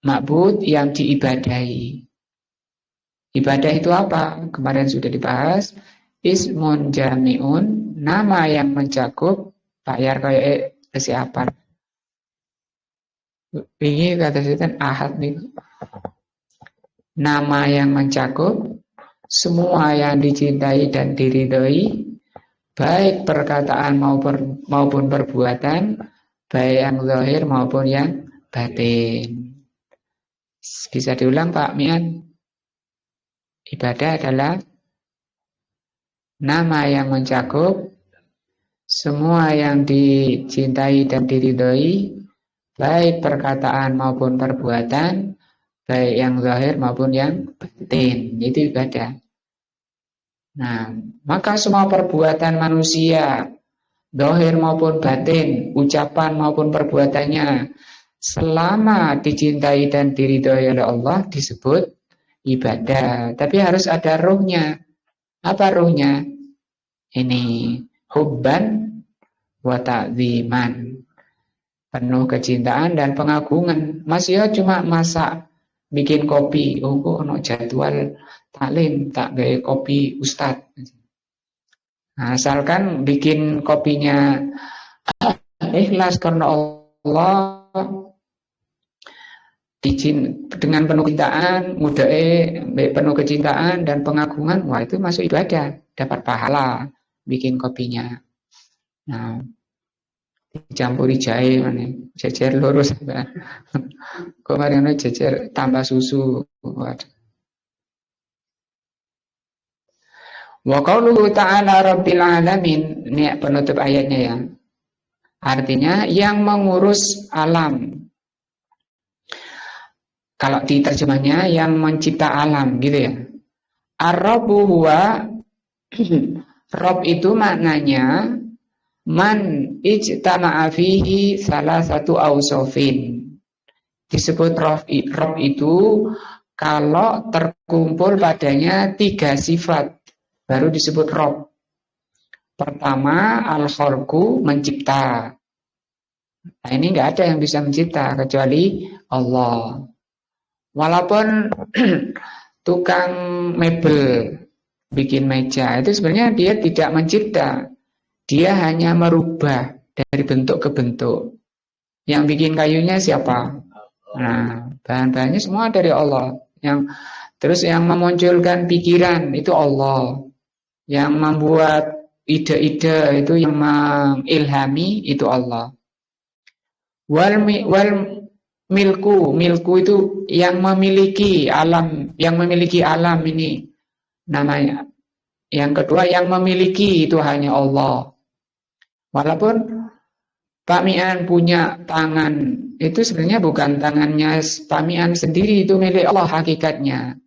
Ma'bud yang diibadahi. Ibadah itu apa? Kemarin sudah dibahas. Ismun jami'un, nama yang mencakup. Pak Yar kayak kesiapan. Ini kata setan ahad nih. Nama yang mencakup semua yang dicintai dan diridhoi, baik perkataan maupun perbuatan, baik yang zahir maupun yang batin. Bisa diulang Pak Mian? Ibadah adalah nama yang mencakup semua yang dicintai dan diridhoi, baik perkataan maupun perbuatan, baik yang zahir maupun yang batin. Itu ibadah. Nah, maka semua perbuatan manusia, zahir maupun batin, ucapan maupun perbuatannya, selama dicintai dan diridhoi oleh Allah disebut ibadah. Tapi harus ada ruhnya. Apa ruhnya? Ini hubban wa ta'ziman. Penuh kecintaan dan pengagungan. Mas ya cuma masak, bikin kopi. Oh kok ono jadwal taklim, tak gawe kopi ustad. Nah, asalkan bikin kopinya ikhlas karena Allah, dengan penuh kecintaan, penuh kecintaan dan pengagungan, wah itu masuk ibadah, dapat pahala bikin kopinya. Nah, dicampuri jahe mana, jejer lurus, kemarin jejer tambah susu. Wa qauluhu ta'ala rabbil alamin, ini penutup ayatnya ya. Artinya yang mengurus alam. Kalau diterjemahnya yang mencipta alam gitu ya. Ar-Rabbu huwa Rabb itu maknanya man ijtama'a fihi salah satu ausofin. Disebut Rabb itu kalau terkumpul padanya 3 sifat baru disebut Rabb. Pertama, al-khalqu, mencipta. Nah, ini nggak ada yang bisa mencipta kecuali Allah. Walaupun tukang mebel bikin meja itu sebenarnya dia tidak mencipta, dia hanya merubah dari bentuk ke bentuk. Yang bikin kayunya siapa? Nah, bahan-bahannya semua dari Allah. Terus yang memunculkan pikiran itu Allah. Yang membuat ide-ide itu, yang mengilhami itu Allah. Wal milku itu yang memiliki alam, ini namanya. Yang kedua, yang memiliki itu hanya Allah. Walaupun Pak Mian punya tangan, itu sebenarnya bukan tangannya Pak Mian sendiri, itu milik Allah hakikatnya.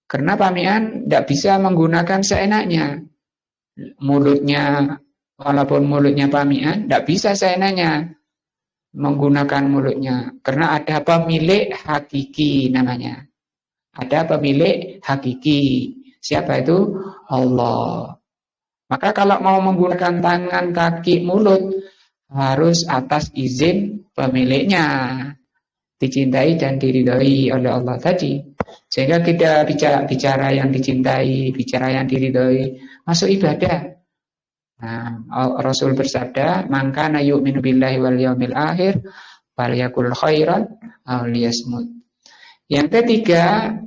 Karena Pak Mian tidak bisa menggunakan seenaknya. Mulutnya, walaupun mulutnya Pak Mian, tidak bisa seenaknya menggunakan mulutnya, karena ada pemilik hakiki namanya. Ada pemilik hakiki. Siapa itu? Allah. Maka kalau mau menggunakan tangan, kaki, mulut harus atas izin pemiliknya, dicintai dan diridhoi oleh Allah tadi. Sehingga kita bicara yang dicintai, bicara yang diridhoi, masuk ibadah. Nah, Rasul bersabda, "Man kana yu'minu billahi wal yaumil akhir falyakul khairan aw liyasmut." Yang ketiga,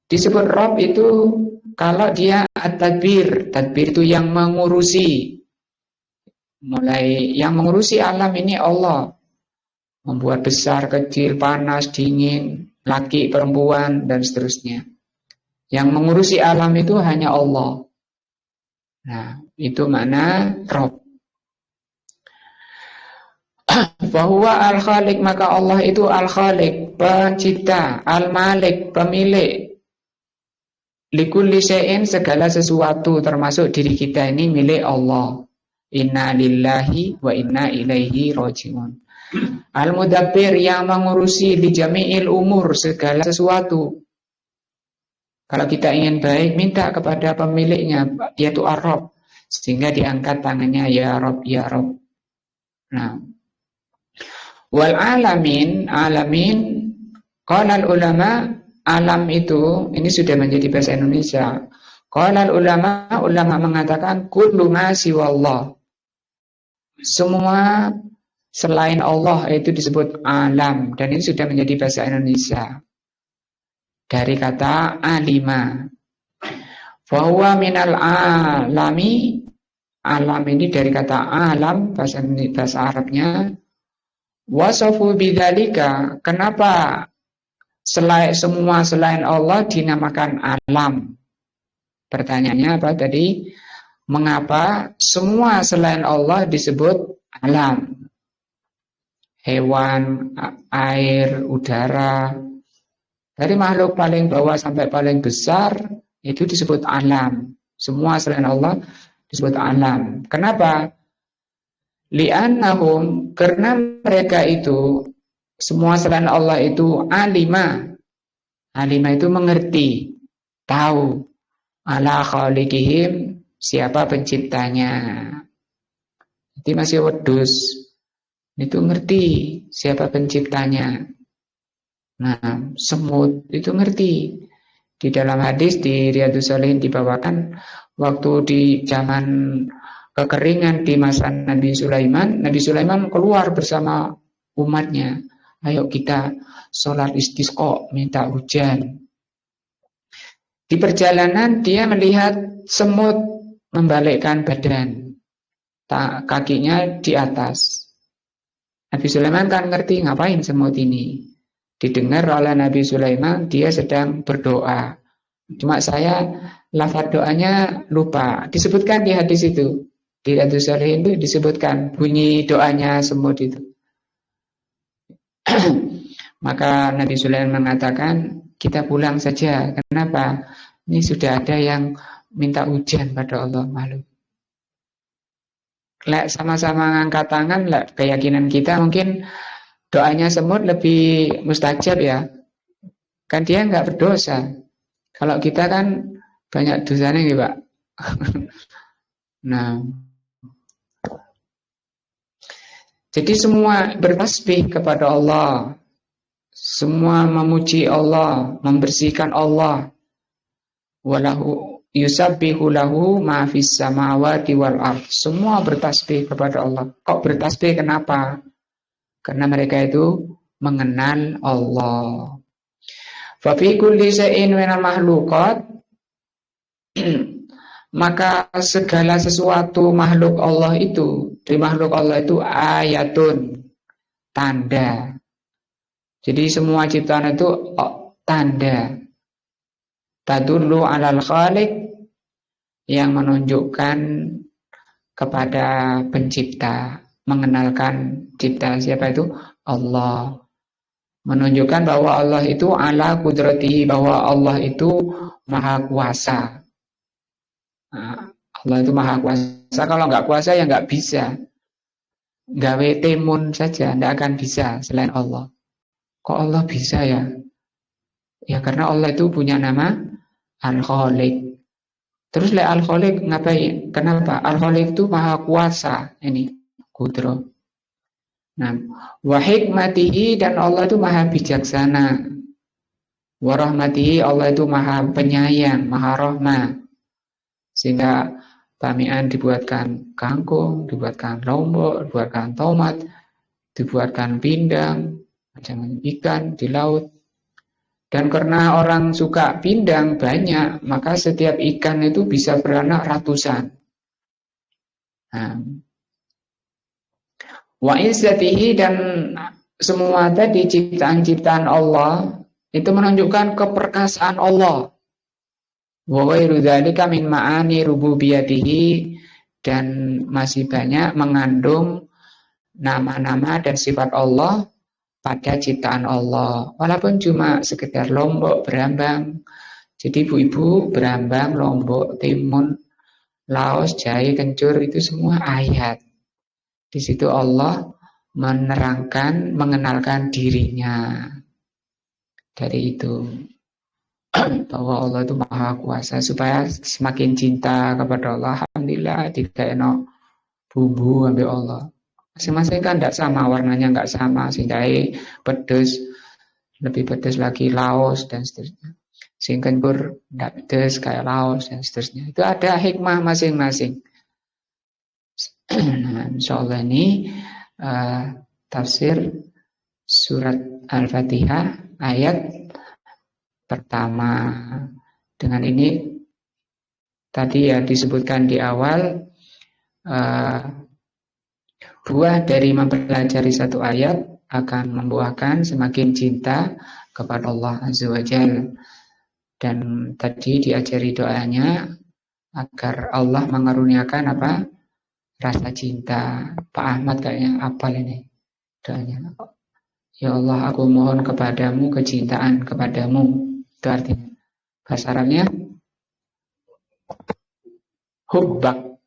disebut Rabb itu kalau dia at-tadbir. Tadbir itu yang mengurusi. Mulai yang mengurusi alam ini Allah. Membuat besar, kecil, panas, dingin, laki, perempuan, dan seterusnya. Yang mengurusi alam itu hanya Allah. Nah, itu makna Rabb. Bahwa al-khaliq, maka Allah itu al-khaliq, pencipta, al-malik, pemilik. Likulli syai'in, segala sesuatu termasuk diri kita ini milik Allah. Inna lillahi wa inna ilaihi raji'un. Al-mudabbir, yang mengurusi di jami'il umur, segala sesuatu. Kalau kita ingin baik, minta kepada pemiliknya, yaitu Ar-Rabb, sehingga diangkat tangannya, ya Rabb, ya Rabb. Nah, wal alamin, qala ulama, alam itu, ini sudah menjadi bahasa Indonesia. Qala ulama mengatakan kullu ma siwallah. Semua selain Allah itu disebut alam, dan ini sudah menjadi bahasa Indonesia. Dari kata alima. Fahuwa minal alami. Alam ini dari kata alam, bahasa Arabnya. Wasofu bidzalika. Kenapa semua selain Allah dinamakan alam. Pertanyaannya apa tadi? Mengapa semua selain Allah disebut alam? Hewan, air, udara, dari makhluk paling bawah sampai paling besar itu disebut alam. Semua selain Allah disebut alam. Kenapa? Li'annahum, karena mereka itu semua selain Allah itu alima. Alima itu mengerti, tahu ala khaliqihim, siapa penciptanya. Jadi masih wedus itu ngerti siapa penciptanya. Nah, semut itu ngerti. Di dalam hadis di Riyadhus Shalihin dibawakan waktu di zaman kekeringan di masa Nabi Sulaiman keluar bersama umatnya. Ayo kita sholat istisqa, minta hujan. Di perjalanan dia melihat semut membalikkan badan, kakinya di atas. Nabi Sulaiman kan ngerti ngapain semut ini. Didengar oleh Nabi Sulaiman, dia sedang berdoa. Cuma saya lafaz doanya lupa. Disebutkan di hadis itu. Di Riyadhus Shalihin itu disebutkan bunyi doanya semut itu. Maka Nabi Sulaiman mengatakan, kita pulang saja. Kenapa? Ini sudah ada yang minta hujan pada Allah malu. Lek sama-sama ngangkat tangan, lek keyakinan kita mungkin doanya semut lebih mustajab ya. Kan dia nggak berdosa. Kalau kita kan banyak dosanya gitu Pak. Nah, jadi semua bertasbih kepada Allah. Semua memuji Allah, membersihkan Allah. Walahu yusabbihu lahu ma fis samawati wal ardh. Semua bertasbih kepada Allah. Kok bertasbih kenapa? Karena mereka itu mengenal Allah. Fa fi kulli shay'in minal makhluqat, maka segala sesuatu makhluk Allah itu, di makhluk Allah itu ayatun, tanda. Jadi semua ciptaan itu tanda. Tadullu alal khaliq, yang menunjukkan kepada pencipta, mengenalkan cipta siapa itu? Allah. Menunjukkan bahwa Allah itu ala kudratihi, bahwa Allah itu maha kuasa. Nah, Allah itu maha kuasa. Kalau nggak kuasa ya nggak bisa. Gawe timun saja nggak akan bisa selain Allah. Kok Allah bisa ya? Ya karena Allah itu punya nama Al-Khaliq. Terus Al-Khaliq ngapain? Kenapa? Al-Khaliq itu maha kuasa. Ini kudro. Nah, wa hikmatihi, dan Allah itu maha bijaksana. Wa rahmatihi, Allah itu maha penyayang, maha rahmah. Sehingga bamian dibuatkan kangkung, dibuatkan lombok, dibuatkan tomat, dibuatkan pindang, macam ikan di laut. Dan karena orang suka pindang banyak, maka setiap ikan itu bisa beranak ratusan. Nah, wa izzatihi, dan semua tadi ciptaan-ciptaan Allah itu menunjukkan keperkasaan Allah. Wa ghairu dzalika min ma'ani rububiyatihi, dan masih banyak mengandung nama-nama dan sifat Allah pada ciptaan Allah. Walaupun cuma sekedar lombok, berambang. Jadi ibu-ibu berambang, lombok, timun, laos, jahe, kencur, itu semua ayat. Di situ Allah menerangkan, mengenalkan dirinya. Dari itu bahwa Allah itu maha kuasa, supaya semakin cinta kepada Allah. Alhamdulillah tidak enak bumbu ambil Allah. Masing-masing kan tidak sama, warnanya nggak sama. Sindai pedes, lebih pedes lagi laos dan seterusnya. Singkenpur tidak pedes kayak laos dan seterusnya. Itu ada hikmah masing-masing. Nah, insyaallah ini tafsir surat Al-Fatihah ayat pertama. Dengan ini tadi ya disebutkan di awal, buah dari mempelajari satu ayat akan membuahkan semakin cinta kepada Allah Azza wa Jalla. Dan tadi diajari doanya agar Allah mengaruniakan apa? Rasa cinta. Pak Ahmad kayaknya apal ini doanya. Ya Allah, aku mohon kepadamu kecintaan kepadamu. Itu artinya. Bahasa Arabnya hubbak.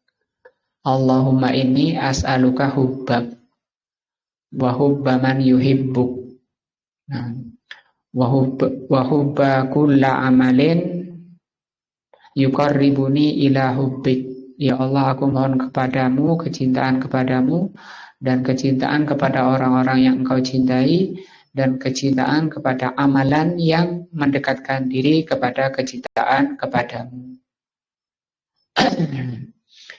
Allahumma inni as'aluka hubbak wa hubba man yuhibbuk. Nah, wa hubba kulla amalin yuqarribuni ila hubbik. Ya Allah, aku mohon kepadamu kecintaan kepadamu dan kecintaan kepada orang-orang yang engkau cintai dan kecintaan kepada amalan yang mendekatkan diri kepada kecintaan kepadamu.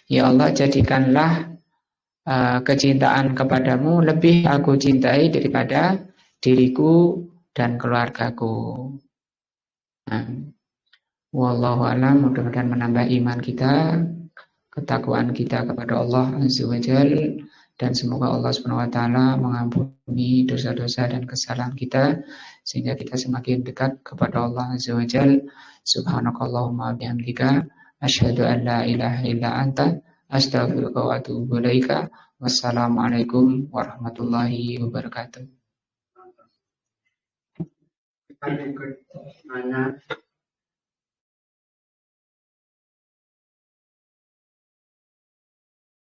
Ya Allah, jadikanlah kecintaan kepadamu lebih aku cintai daripada diriku dan keluargaku. Nah, wallahu alam, mudah-mudahan menambah iman kita, ketakwaan kita kepada Allah Azza wa Jalla, dan semoga Allah Subhanahu wa taala mengampuni dosa-dosa dan kesalahan kita sehingga kita semakin dekat kepada Allah Azza wa Jalla. Subhanakallahumma bihamdika asyhadu an la ilaha illa anta astaghfiruka wa atubu ilaika. Wassalamualaikum warahmatullahi wabarakatuh.